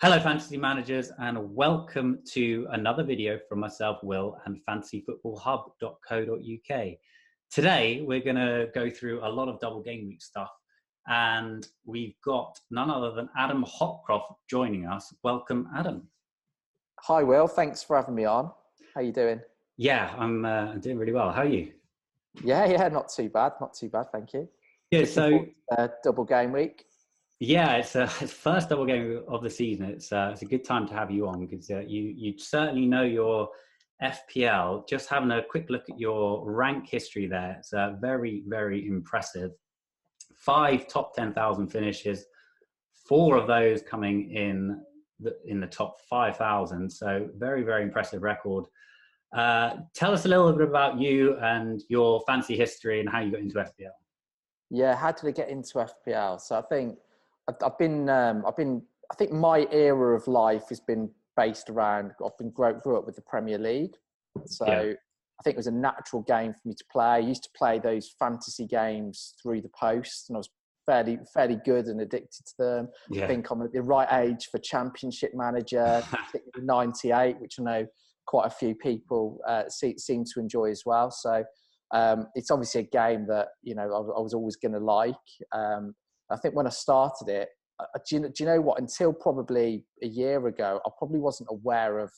Hello, fantasy managers, and welcome to another video from myself, Will, and fantasyfootballhub.co.uk. Today, we're going to go through a lot of double game week stuff, and we've got none other than Adam Hopcroft joining us. Welcome, Adam. Hi, Will. Thanks for having me on. How you doing? Yeah, I'm doing really well. How are you? Yeah, not too bad. Not too bad, thank you. Yeah, so double game week. Yeah, it's first double game of the season. It's a good time to have you on because you certainly know your FPL. Just having a quick look at your rank history there, it's very, very impressive. 5 top 10,000 finishes, 4 of those coming in the top 5,000. So very, very impressive record. Tell us a little bit about you and your fantasy history and how you got into FPL. Yeah, how did I get into FPL? So I think I think my era of life has been based around. Grew up with the Premier League, so yeah. I think it was a natural game for me to play. I used to play those fantasy games through the post, and I was fairly good and addicted to them. Yeah. I think I'm at the right age for Championship Manager, 98, which I know quite a few people seem to enjoy as well. So it's obviously a game that I was always going to like. I think when I started it, do you know what? Until probably a year ago, I probably wasn't aware of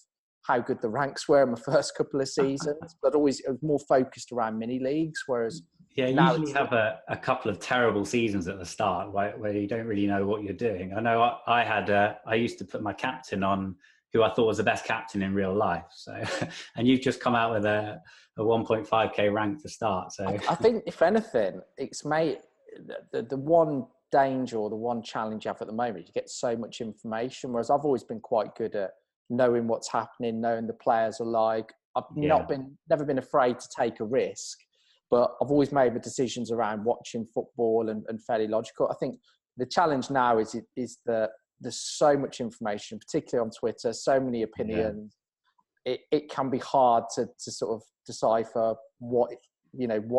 how good the ranks were in my first couple of seasons. But it was more focused around mini leagues, whereas you usually have a couple of terrible seasons at the start where you don't really know what you're doing. I know I used to put my captain on who I thought was the best captain in real life. So, and you've just come out with a 1.5k rank to start. So I think if anything, it's made the one danger or the one challenge you have at the moment, you get so much information, whereas I've always been quite good at knowing what's happening, knowing the players are like. I've never been afraid to take a risk, but I've always made the decisions around watching football and fairly logical. I think the challenge now is that there's so much information, particularly on Twitter, so many opinions. Yeah. It can be hard to sort of decipher what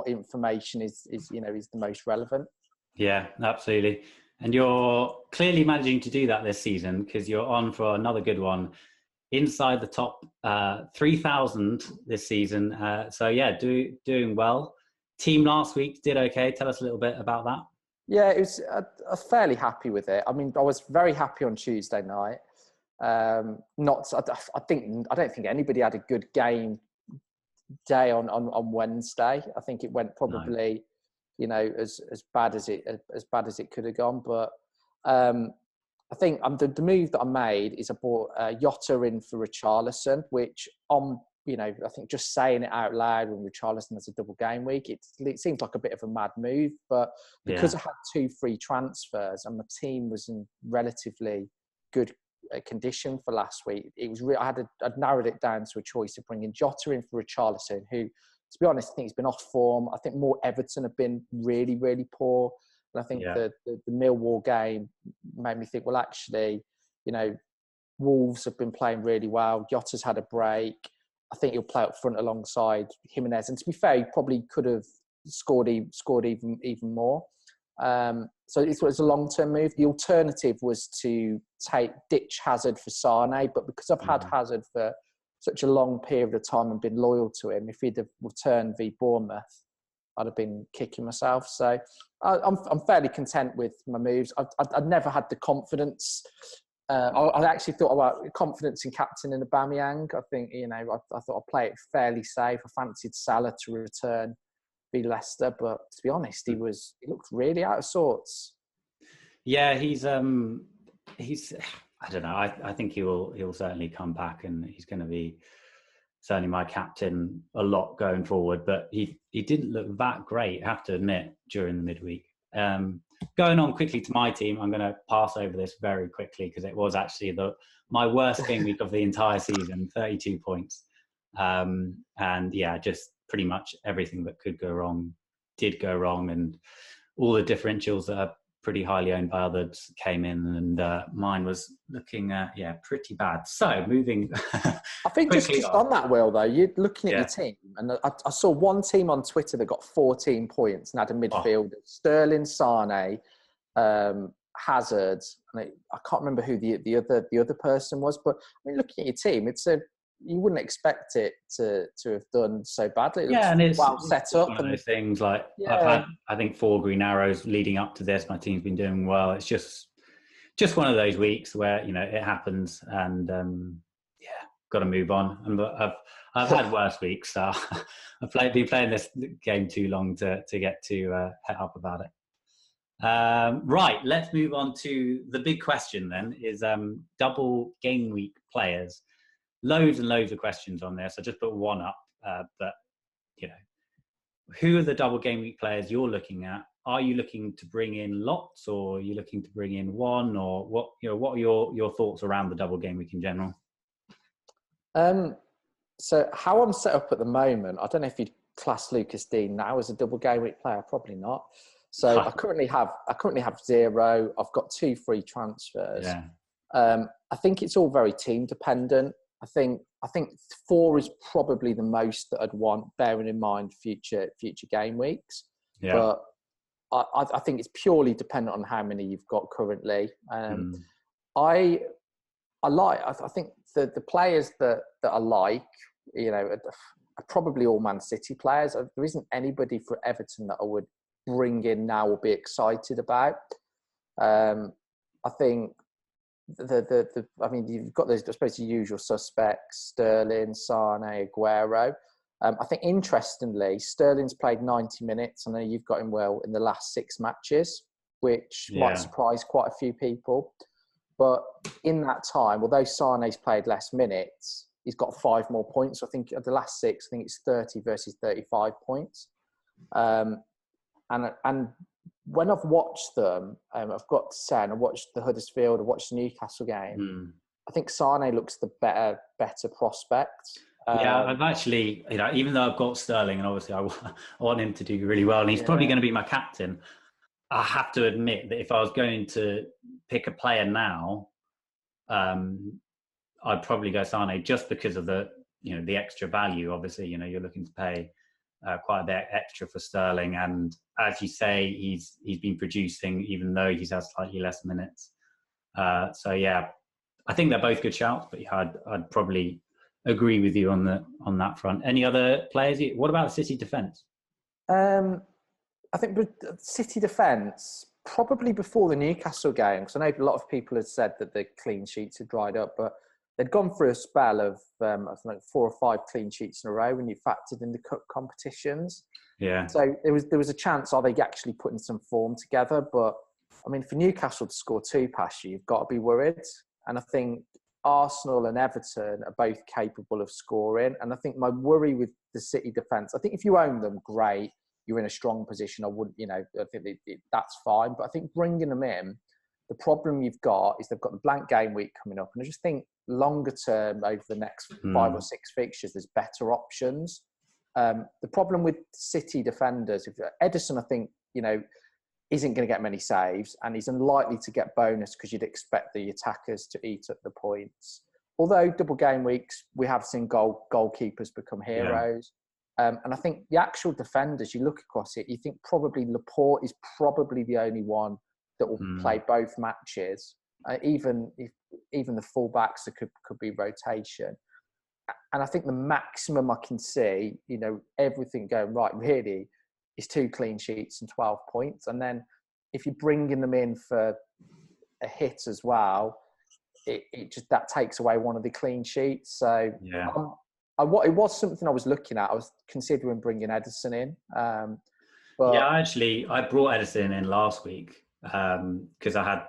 information is the most relevant. Yeah, absolutely. And you're clearly managing to do that this season because you're on for another good one inside the top 3,000 this season. So yeah, doing well. Team last week did okay. Tell us a little bit about that. Yeah, it was. I was fairly happy with it. I mean, I was very happy on Tuesday night. I don't think anybody had a good game day on Wednesday. I think it went probably, as bad as it could have gone. But I think the move that I made is I bought Jota in for Richarlison, which I think just saying it out loud when Richarlison has a double game week, it seems like a bit of a mad move. But because I had 2 free transfers and my team was in relatively good condition for last week, it was I'd narrowed it down to a choice of bringing Jota in for Richarlison, who, to be honest, I think he's been off form. I think more Everton have been really, really poor. And I think the Millwall game made me think, well, actually, Wolves have been playing really well. Jota's had a break. I think he'll play up front alongside Jimenez. And to be fair, he probably could have scored even more. So it was a long-term move. The alternative was to ditch Hazard for Sane, but because I've had Hazard for such a long period of time and been loyal to him, if he'd have returned v Bournemouth, I'd have been kicking myself. So I'm fairly content with my moves. I'd never had the confidence. I actually thought about confidence in captaining Aubameyang. I think I thought I'd play it fairly safe. I fancied Salah to return v Leicester, but to be honest, he looked really out of sorts. Yeah, he's I don't know. I think he'll certainly come back, and he's going to be certainly my captain a lot going forward. But he didn't look that great, I have to admit, during the midweek. Going on quickly to my team, I'm going to pass over this very quickly because it was actually my worst game week of the entire season, 32 points. And yeah, just pretty much everything that could go wrong did go wrong, and all the differentials that are pretty highly owned by others came in, and mine was looking pretty bad. So moving I think just on that, Will, though, you're looking at your team, and I saw one team on Twitter that got 14 points and had a midfielder, Sterling, Sane, Hazard, and I can't remember who the other person was, but I mean, looking at your team, you wouldn't expect it to have done so badly. It looks and it's set it's up. one of those things. Like I've Yeah. had, I think, 4 green arrows leading up to this. My team's been doing well. It's just one of those weeks where it happens, and got to move on. And I've had worse weeks, so I've been playing this game too long to get too het up about it. Right, let's move on to the big question then, is double game week players. Loads and loads of questions on this. I just put one up, but who are the double game week players you're looking at? Are you looking to bring in lots, or are you looking to bring in one, or what? What are your thoughts around the double game week in general? So how I'm set up at the moment, I don't know if you'd class Lucas Dean now as a double game week player. Probably not. So I currently have 0. I've got 2 free transfers. Yeah. I think it's all very team dependent. I think 4 is probably the most that I'd want, bearing in mind future game weeks. Yeah. But I think it's purely dependent on how many you've got currently. I think the players that I like, are probably all Man City players. There isn't anybody for Everton that I would bring in now or be excited about. I think I mean, you've got those, I suppose, the usual suspects: Sterling, Sane, Aguero. I think, interestingly, Sterling's played 90 minutes. I know you've got him in the last 6 matches, which might surprise quite a few people. But in that time, although Sane's played less minutes, he's got 5 more points. I think at the last 6, I think it's 30 versus 35 points. And when I've watched them, I've got to say, and I watched the Huddersfield, I watched the Newcastle game. I think Sane looks the better prospect. I've actually, even though I've got Sterling, and obviously I want him to do really well, and he's probably going to be my captain, I have to admit that if I was going to pick a player now, I'd probably go Sane, just because of the extra value. Obviously, you're looking to pay quite a bit extra for Sterling, and as you say, he's been producing even though he's had slightly less minutes. So yeah, I think they're both good shouts, but I'd probably agree with you on that front. Any other players? What about City defence? I think City defence, probably before the Newcastle game, because I know a lot of people had said that the clean sheets had dried up, but they'd gone through a spell of I think 4 or 5 clean sheets in a row when you factored in the cup competitions. Yeah. So there was a chance, are they actually putting some form together? But I mean, for Newcastle to score 2 past you, you've got to be worried. And I think Arsenal and Everton are both capable of scoring. And I think my worry with the City defence, I think if you own them, great, you're in a strong position. I wouldn't, I think that's fine. But I think bringing them in, the problem you've got is they've got the blank game week coming up. And I just think longer term, over the next 5 or 6 fixtures, there's better options. The problem with City defenders, if Ederson, I think, isn't going to get many saves, and he's unlikely to get bonus because you'd expect the attackers to eat up the points. Although double game weeks, we have seen goalkeepers become heroes. And I think the actual defenders, you look across it, you think probably Laporte is probably the only one that will play both matches. Even the fullbacks, there could be rotation. And I think the maximum I can see, everything going right, really, is 2 clean sheets and 12 points. And then if you're bringing them in for a hit as well, it just, that takes away one of the clean sheets. So it was something I was looking at. I was considering bringing Ederson in. But I brought Ederson in last week because I had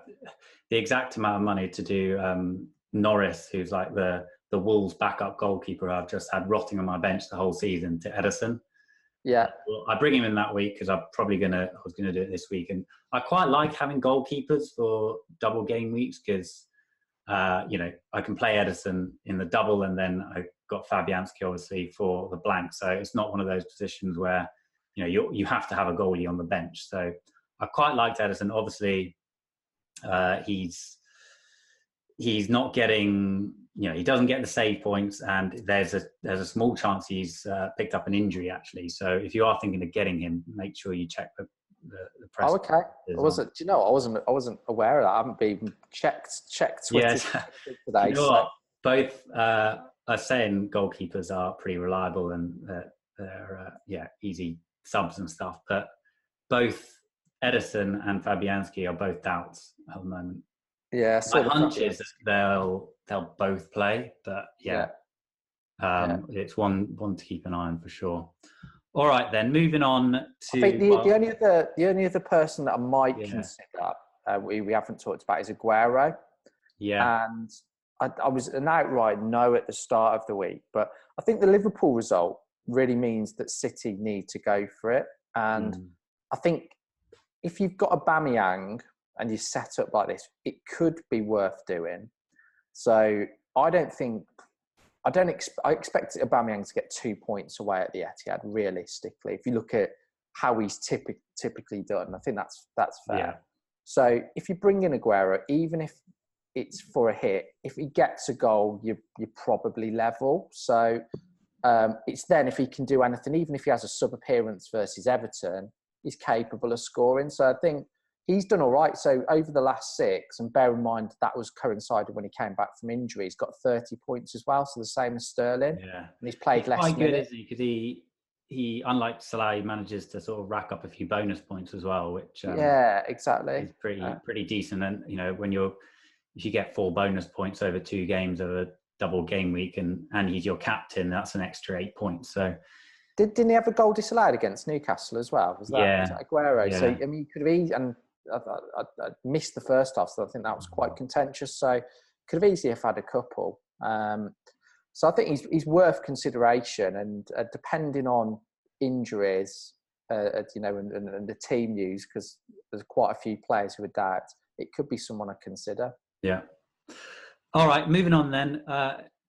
the exact amount of money to do Norris, who's like the Wolves backup goalkeeper I've just had rotting on my bench the whole season, to Ederson. Yeah, well, I bring him in that week because I was gonna do it this week, and I quite like having goalkeepers for double game weeks because I can play Ederson in the double, and then I got Fabianski obviously for the blank. So it's not one of those positions where you have to have a goalie on the bench. So I quite liked Ederson. Obviously, he's not getting. He doesn't get the save points, and there's a small chance he's picked up an injury actually. So if you are thinking of getting him, make sure you check the press. Oh, okay. I wasn't. Do you know? I wasn't aware of that. I haven't been checked Twitter Yes. today. You know what? Both are saying goalkeepers are pretty reliable and they're easy subs and stuff. But both Edison and Fabianski are both doubts at the moment. Yeah, My hunch is that they'll both play, but it's one to keep an eye on for sure. All right, then moving on to. I think the only other person that I might consider we haven't talked about is Aguero. Yeah, and I was an outright no at the start of the week, but I think the Liverpool result really means that City need to go for it. And I think if you've got a Aubameyang and you set up like this, it could be worth doing. So I expect Aubameyang to get 2 points away at the Etihad, realistically. If you look at how he's typically done, I think that's fair. Yeah. So if you bring in Aguero, even if it's for a hit, if he gets a goal, you're probably level. So it's then if he can do anything, even if he has a sub appearance versus Everton, he's capable of scoring. So I think he's done all right. So over the last 6, and bear in mind that was coincided when he came back from injury, he's got 30 points as well, so the same as Sterling. Yeah, and he's played less quite good, minutes. isn't he? Because he unlike Salah, he manages to sort of rack up a few bonus points as well, which exactly, is pretty decent. And if you get 4 bonus points over 2 games of a double game week, and he's your captain, that's an extra 8 points. So. Didn't he have a goal disallowed against Newcastle as well? Was that Aguero? Yeah. So I mean, could have easily, and I missed the first half, so I think that was quite contentious. So could have easily have had a couple. So I think he's worth consideration, and depending on injuries, and the team news, because there's quite a few players who are doubt, it could be someone I consider. Yeah. All right, moving on then.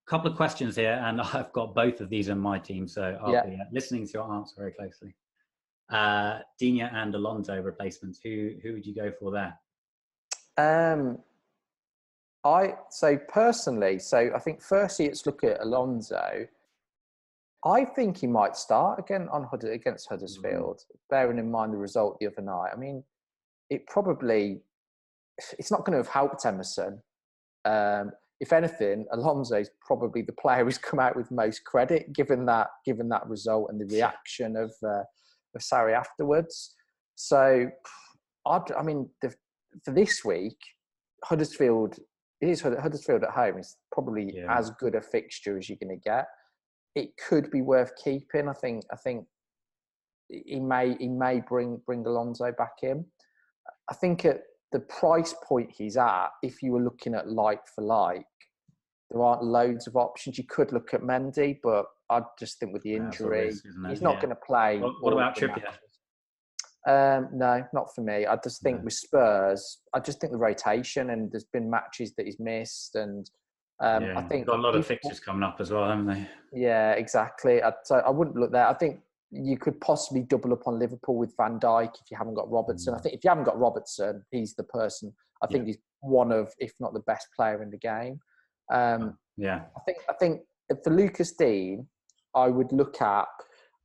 Couple of questions here, and I've got both of these on my team, so I'll be listening to your answer very closely. Digne and Alonso replacements. Who would you go for there? I think firstly, let's look at Alonso. I think he might start again against Huddersfield, bearing in mind the result the other night. I mean, it's not going to have helped Emerson. If anything, Alonso is probably the player who's come out with most credit, given that result and the reaction of Sarri afterwards. So, for this week, Huddersfield at home is probably as good a fixture as you're going to get. It could be worth keeping. I think he may bring Alonso back in. I think at the price point he's at, if you were looking at like for like, there aren't loads of options. You could look at Mendy, but I just think with the injury, he's not going to play. What about Trippier? No, not for me. I just think with Spurs, I just think the rotation, and there's been matches that he's missed, and I think got a lot of fixtures coming up as well, haven't they? Yeah, exactly. So I wouldn't look there. I think you could possibly double up on Liverpool with Van Dijk if you haven't got Robertson. I think if you haven't got Robertson, he's the person. I think he's one of, if not the best player in the game. I think for Lucas Dean, I would look at.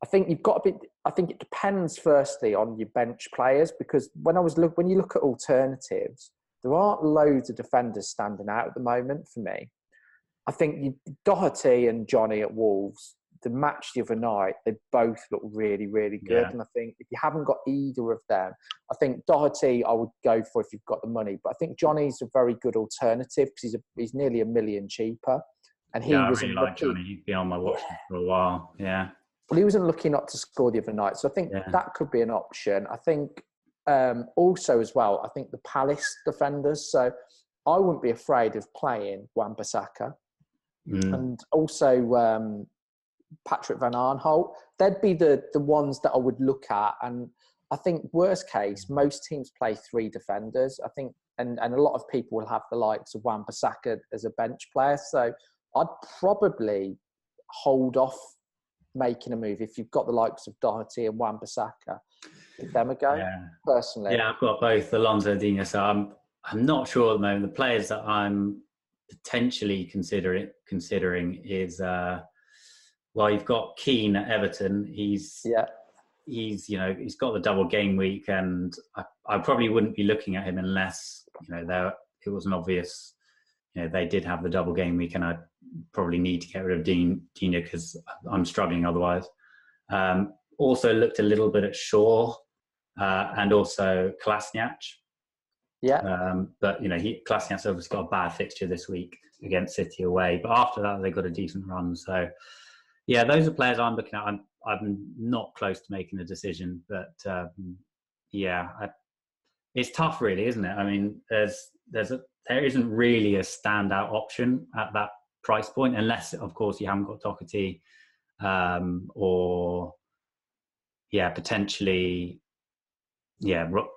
I think you've got a bit. I think it depends firstly on your bench players, because when you look at alternatives, there aren't loads of defenders standing out at the moment for me. I think Doherty and Johnny at Wolves, the match the other night, they both look really, really good. And I think if you haven't got either of them, I think Doherty I would go for if you've got the money. But I think Johnny's a very good alternative because he's nearly $1 million cheaper. And I really like Johnny. He's been on my watch list for a while. Yeah. Well, he was unlucky not to score the other night. So I think that could be an option. I think also as well, I think the Palace defenders. So I wouldn't be afraid of playing Wan-Bissaka. And also Patrick Van Aanholt. They'd be the ones that I would look at. And I think worst case, most teams play 3 defenders. I think, and a lot of people will have the likes of Wan-Bissaka as a bench player. So I'd probably hold off making a move if you've got the likes of Doherty and Wan-Bissaka. Give them a go, personally. Yeah, I've got both Alonso and Digne, so I'm not sure at the moment. The players that I'm potentially considering is you've got Keane at Everton. He's he's got the double game week, and I probably wouldn't be looking at him unless it was an obvious. They did have the double game week, and I probably need to get rid of Dina because I'm struggling otherwise. Also looked a little bit at Shaw and also Kolasinac. Yeah. But Kolasinac obviously got a bad fixture this week against City away, but after that they got a decent run. So yeah, those are players I'm looking at. I'm not close to making a decision, but it's tough, really, isn't it? I mean, there isn't really a standout option at that price point, unless, of course, you haven't got Doherty, or potentially,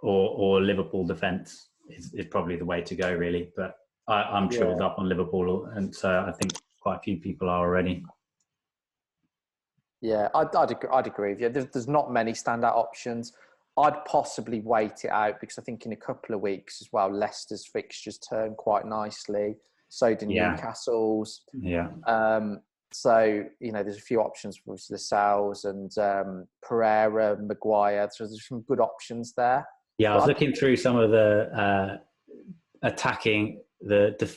or Liverpool defence is probably the way to go, really. But I'm tripled up on Liverpool, and so I think quite a few people are already. Yeah, I'd agree with you. There's not many standout options. I'd possibly wait it out because I think in a couple of weeks as well, Leicester's fixtures turn quite nicely. So do Newcastle's. Yeah. So, there's a few options for Lascelles and Pereira, Maguire. So there's some good options there. Yeah, I was looking through some of the attacking stats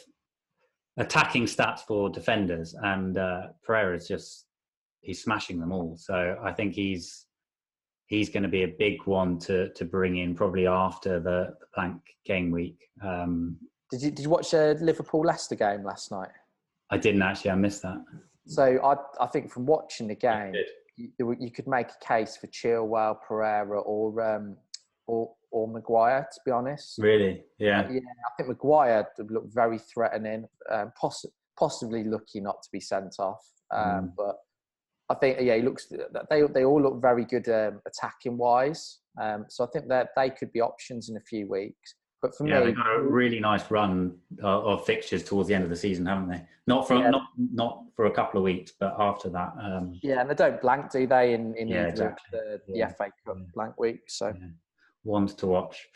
for defenders, and Pereira's he's smashing them all. So I think he's going to be a big one to bring in probably after the blank game week. Did you watch the Liverpool-Leicester game last night? I didn't actually. I missed that. So I think from watching the game, you could make a case for Chilwell, Pereira, or Maguire. To be honest, really, yeah. I think Maguire looked very threatening, possibly lucky not to be sent off. But I think he looks. They all look very good attacking wise. So I think that they could be options in a few weeks. But for me, they've got a really nice run of fixtures towards the end of the season, haven't they? Not for a couple of weeks, but after that. And they don't blank, do they? In exactly. the FA Cup blank week. So ones to watch.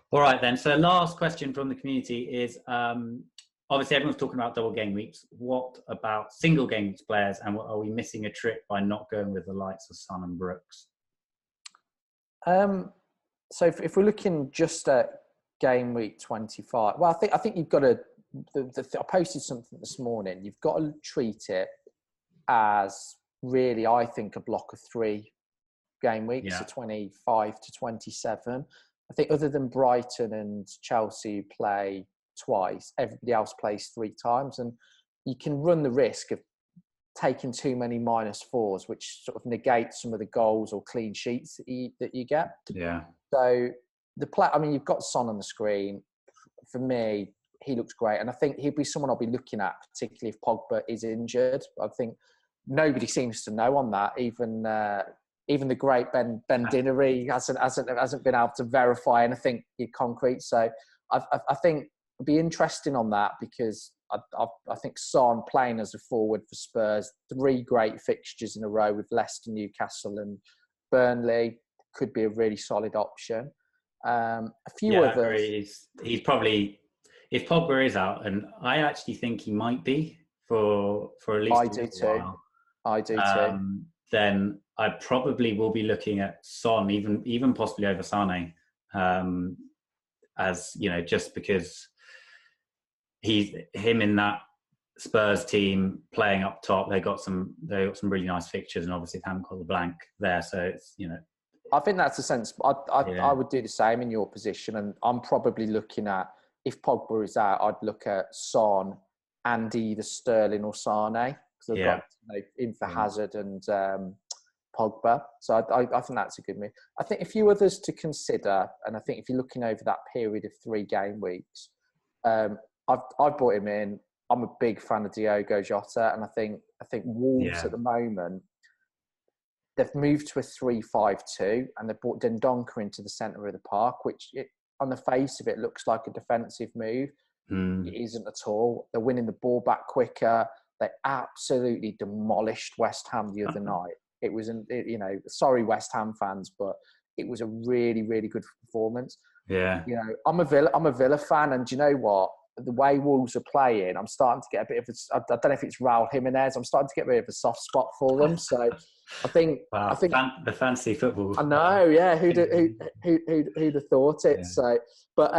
All right then. So last question from the community is: obviously everyone's talking about double game weeks. What about single game weeks players? And are we missing a trick by not going with the likes of Son and Brooks? So if we're looking just at game week 25, well, I think you've got to. I posted something this morning. You've got to treat it as really, I think, a block of 3 game weeks, so 25 to 27. I think other than Brighton and Chelsea, who play twice, everybody else plays 3 times, and you can run the risk of taking too many -4s, which sort of negates some of the goals or clean sheets that you get. Yeah. So you've got Son on the screen. For me, he looks great, and I think he'll be someone I'll be looking at, particularly if Pogba is injured. I think nobody seems to know on that. Even the great Ben Dinnery hasn't been able to verify anything concrete. So I think it'll be interesting on that, because I think Son playing as a forward for Spurs, 3 great fixtures in a row with Leicester, Newcastle, and Burnley could be a really solid option. A few others. He's probably, if Pogba is out, and I actually think he might be for at least a while. I do too. Then I probably will be looking at Son, even possibly over Sane, as just because him in that Spurs team playing up top. They got some really nice fixtures, and obviously they haven't got the blank there, so it's I think that's a sense. I would do the same in your position, and I'm probably looking at, if Pogba is out, I'd look at Son and either Sterling or Sane, because I've got in for Hazard and Pogba. So I think that's a good move. I think a few others to consider, and I think if you're looking over that period of 3 game weeks, I've brought him in. I'm a big fan of Diogo Jota, and I think Wolves at the moment, they've moved to a 3-5-2, and they've brought Dendoncker into the centre of the park, which on the face of it looks like a defensive move. It isn't at all. They're winning the ball back quicker. They absolutely demolished West Ham the other night. It was, sorry West Ham fans, but it was a really, really good performance. Yeah. I'm a Villa fan, and do you know what? the way Wolves are playing, I'm starting to get a bit of I don't know if it's Raul Jimenez. I'm starting to get a bit of a soft spot for them. So I think the fancy football. I know, yeah. Who'd have thought it? Yeah. So, but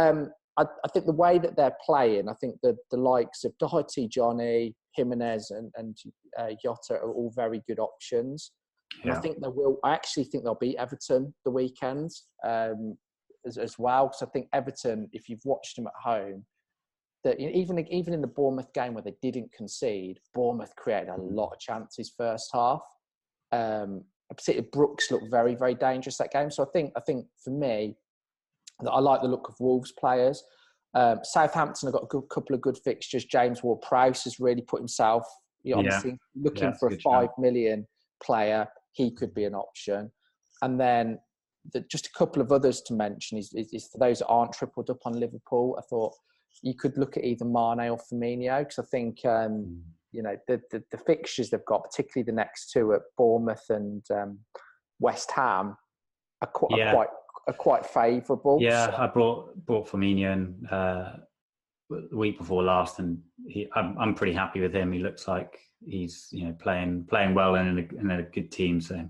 I think the way that they're playing, I think the likes of Doherty, Johnny, Jimenez, and Jota are all very good options. And I think I actually think they'll beat Everton the weekend as well. Because I think Everton, if you've watched them at home, that even in the Bournemouth game where they didn't concede, Bournemouth created a lot of chances first half. Particularly Brooks looked very, very dangerous that game. So I think for me, that I like the look of Wolves players. Southampton have got a couple of good fixtures. James Ward-Prowse has really put himself. Obviously, looking for a 5 million player, he could be an option. And then just a couple of others to mention is for those that aren't tripled up on Liverpool. I thought you could look at either Mane or Firmino, because I think the fixtures they've got, particularly the next two at Bournemouth and West Ham, are quite favourable. Yeah, so I brought Firmino in the week before last, and I'm pretty happy with him. He looks like he's playing well in a good team. So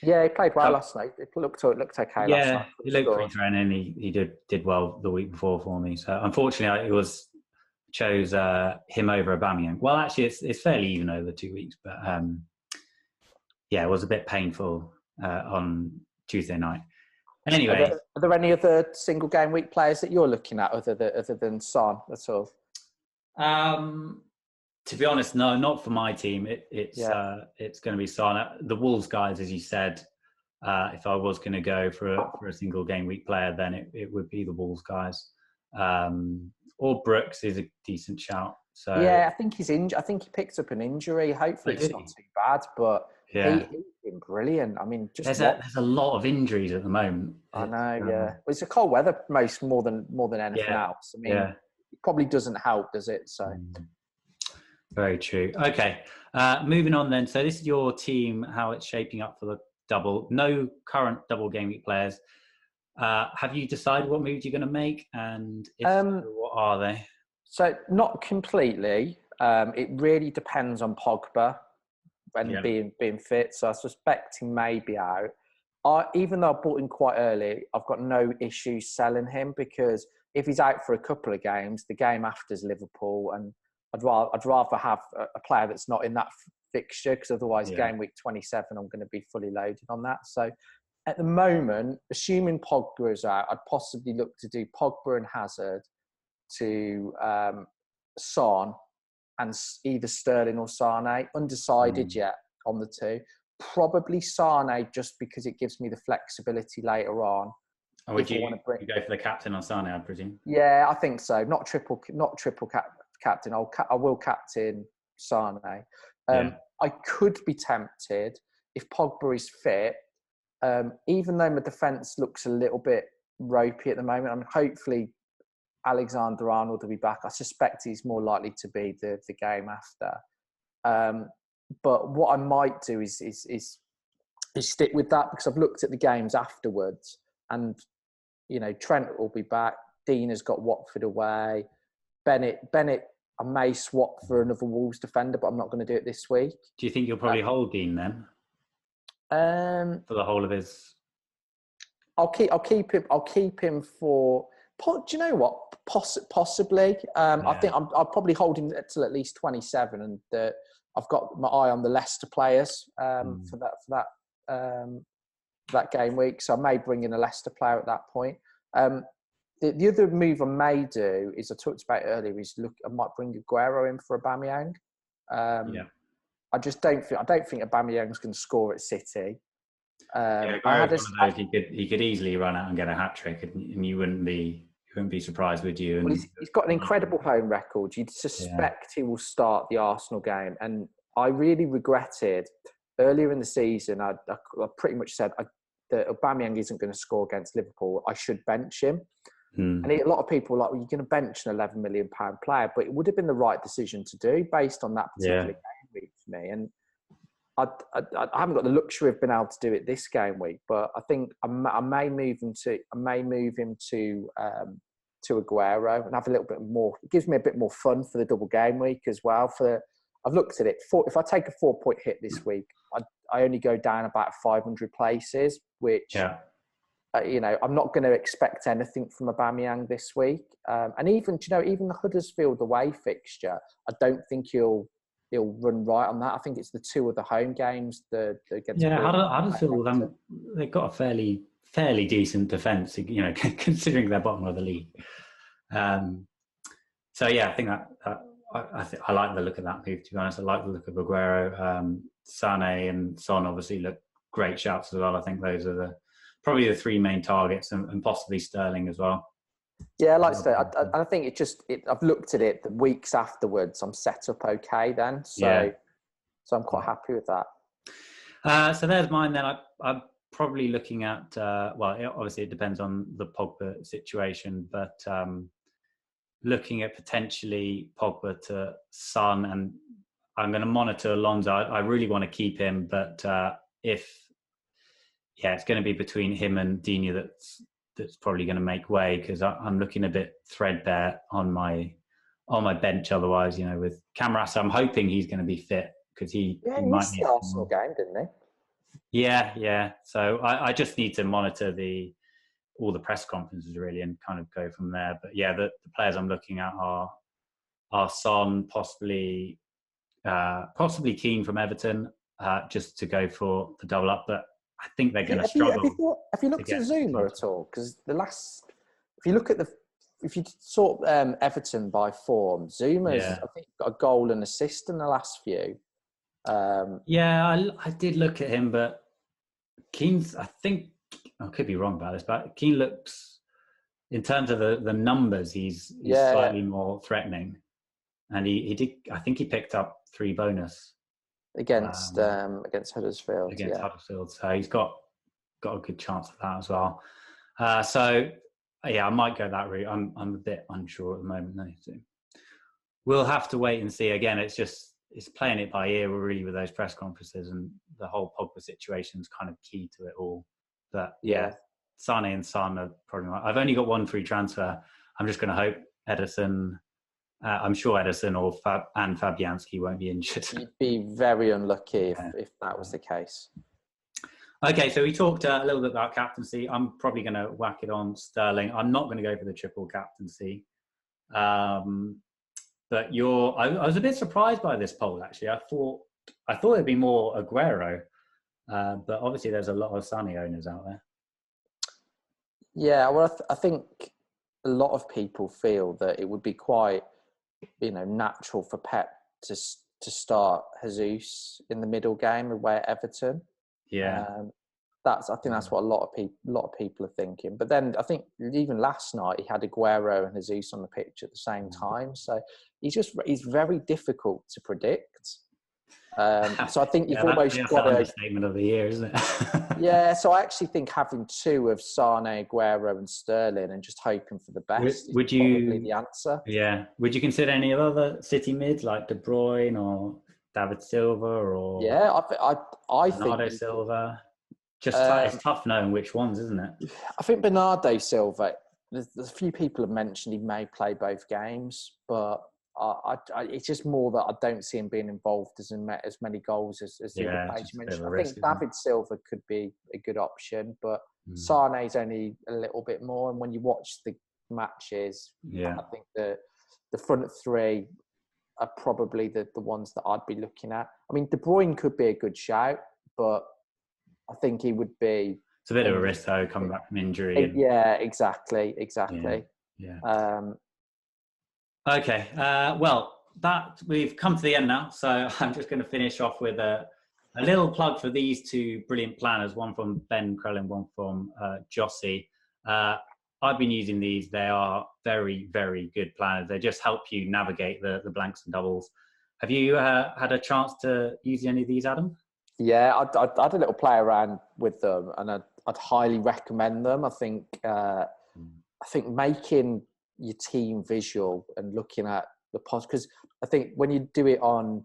yeah, he played well last night. It looked okay last night. Yeah, he looked pretty threatening. He did well the week before for me. So unfortunately, chose him over Aubameyang. Well, actually, it's fairly even over 2 weeks, but it was a bit painful on Tuesday night. Anyway, are there any other single game week players that you're looking at other than Son at all? To be honest, no, not for my team. It's going to be Son. The Wolves guys, as you said. If I was going to go for a single game week player, then it would be the Wolves guys. Or Brooks is a decent shout. So yeah, I think he's injured. I think he picked up an injury. Hopefully, it's not too bad. But he's been brilliant. I mean, there's a lot of injuries at the moment. I know. Well, it's a cold weather more than anything else. I mean, it probably doesn't help, does it? So very true. Okay, moving on then. So this is your team. How it's shaping up for the double. No current double game week players. Have you decided what moves you're going to make, and if so, what are they? So not completely. It really depends on Pogba and being fit. So I suspect he may be out. Even though I bought him quite early, I've got no issues selling him, because if he's out for a couple of games, the game after is Liverpool, and I'd rather have a player that's not in that fixture, because otherwise game week 27 I'm going to be fully loaded on that. So at the moment, assuming Pogba is out, I'd possibly look to do Pogba and Hazard to Son and either Sterling or Sane. Undecided yet on the two. Probably Sane, just because it gives me the flexibility later on. Oh, would you go for the captain on Sane, I presume? Yeah, I think so. Not triple captain. I will captain Sane. I could be tempted if Pogba is fit, even though my defence looks a little bit ropey at the moment. And hopefully Alexander-Arnold will be back. I suspect he's more likely to be the game after. But what I might do is stick with that, because I've looked at the games afterwards, and Trent will be back. Dean has got Watford away. Bennett, I may swap for another Wolves defender, but I'm not going to do it this week. Do you think you'll probably hold Dean then? For the whole of his. I'll keep him for. Do you know what? Possibly. I think I'll probably hold him till at least 27, and I've got my eye on the Leicester players for that game week. So I may bring in a Leicester player at that point. The other move I may do is, I talked about it earlier, is I might bring Aguero in for Aubameyang. I just don't think Aubameyang's going to score at City. He could easily run out and get a hat trick, and you wouldn't be surprised, would you? Well, he's got an incredible home record. You'd suspect he will start the Arsenal game, and I really regretted earlier in the season. I pretty much said that Aubameyang isn't going to score against Liverpool. I should bench him. And a lot of people were like, well, you're going to bench an £11 million player, but it would have been the right decision to do based on that particular game week for me. And I haven't got the luxury of being able to do it this game week, but I think I may move him to to Aguero and have a little bit more. It gives me a bit more fun for the double game week as well. I've looked at it. If I take a 4-point hit this week, I only go down about 500 places, which, I'm not going to expect anything from Aubameyang this week. And even the Huddersfield away fixture, I don't think he'll run right on that. I think it's the two of the home games against. Yeah, Huddersfield, they've got a fairly decent defence, considering they're bottom of the league. So yeah, I think that I like the look of that move. To be honest, I like the look of Aguero, Sané, and Son. Obviously, look great shouts as well. I think those are probably the three main targets, and possibly Sterling as well. Yeah, like I say, I think I've looked at it the weeks afterwards. I'm set up okay then, so I'm quite happy with that. So there's mine then. I'm probably looking at obviously it depends on the Pogba situation, but looking at potentially Pogba to Son, and I'm going to monitor Alonso. I really want to keep him, but it's going to be between him and Dina that's probably going to make way, because I'm looking a bit threadbare on my bench otherwise. With Camarasa, I'm hoping he's going to be fit, because he might missed the Arsenal game, didn't he? Yeah. So I just need to monitor all the press conferences really, and kind of go from there. But yeah, the players I'm looking at are Son, possibly Keane from Everton, just to go for the double up. But I think they're going to struggle. Have you looked at Zuma at all? Because if you sort Everton by form, Zuma's I think got a goal and assist in the last few. I did look at him, but Keane's, I think, I could be wrong about this, but Keane looks, in terms of the numbers, he's slightly more threatening. And he did, I think he picked up 3 bonus. Against Huddersfield. Huddersfield. So he's got a good chance of that as well. I might go that route. I'm a bit unsure at the moment though. So we'll have to wait and see. Again, it's playing it by ear really with those press conferences, and the whole Pogba situation is kind of key to it all. But Sané and Son are probably. I've only got one free transfer. I'm just going to hope Ederson. I'm sure Ederson and Fabianski won't be injured. You'd be very unlucky if that was the case. Okay, so we talked a little bit about captaincy. I'm probably going to whack it on Sterling. I'm not going to go for the triple captaincy. But I was a bit surprised by this poll, actually. I thought it'd be more Aguero. But obviously there's a lot of Sané owners out there. Yeah, well, I think a lot of people feel that it would be quite, natural for Pep to start Jesus in the middle game away at Everton. Yeah, I think that's what a lot of people are thinking. But then I think even last night he had Aguero and Jesus on the pitch at the same time. So he's very difficult to predict. So I think you've almost got a statement of the year, isn't it? Yeah, so I actually think having 2 of Sané, Aguero, and Sterling, and just hoping for the best is probably the answer. Yeah. Would you consider any other City mids like De Bruyne or David Silva or? Yeah, I think Bernardo Silva. Just it's tough knowing which ones, isn't it? I think Bernardo Silva. There's a few people have mentioned he may play both games, but it's just more that I don't see him being involved as many goals as the other players you mentioned. I think David Silva could be a good option, but Sané's only a little bit more. And when you watch the matches, I think the front 3 are probably the ones that I'd be looking at. I mean, De Bruyne could be a good shout, but I think he would be... It's a bit of a risk, though, coming back from injury. Yeah, exactly. Yeah. Okay, we've come to the end now, so I'm just going to finish off with a little plug for these 2 brilliant planners, one from Ben Crellin, one from Jossy. I've been using these. They are very, very good planners. They just help you navigate the blanks and doubles. Have you had a chance to use any of these, Adam? Yeah, I had a little play around with them, and I'd highly recommend them. I think making your team visual and looking at the post, because I think when you do it on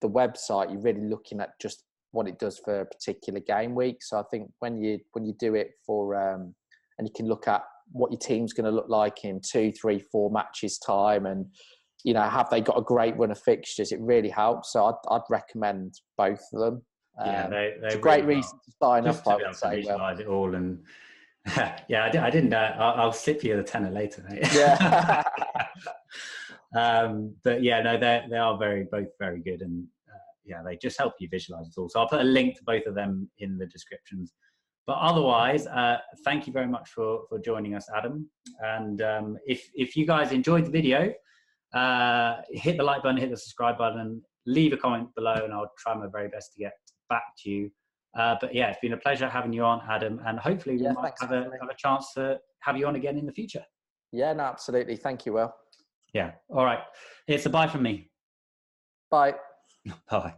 the website, you're really looking at just what it does for a particular game week. So I think when you do it for and you can look at what your team's going to look like in 2, 3, 4 matches time, and have they got a great run of fixtures? It really helps. So I'd recommend both of them. Yeah, it's a great really reason to sign just up. to I be able would to say. visualize it all, and yeah, I didn't. I'll slip you the tenner later, mate. Yeah. But yeah, no, they are both very good, and yeah, they just help you visualize it all. So I'll put a link to both of them in the descriptions. But otherwise, thank you very much for joining us, Adam. And if you guys enjoyed the video, hit the like button, hit the subscribe button, leave a comment below, and I'll try my very best to get back to you. But yeah, it's been a pleasure having you on, Adam, and hopefully we might have a chance to have you on again in the future. Yeah, no, absolutely. Thank you, Will. Yeah. All right. It's a bye from me. Bye. Bye.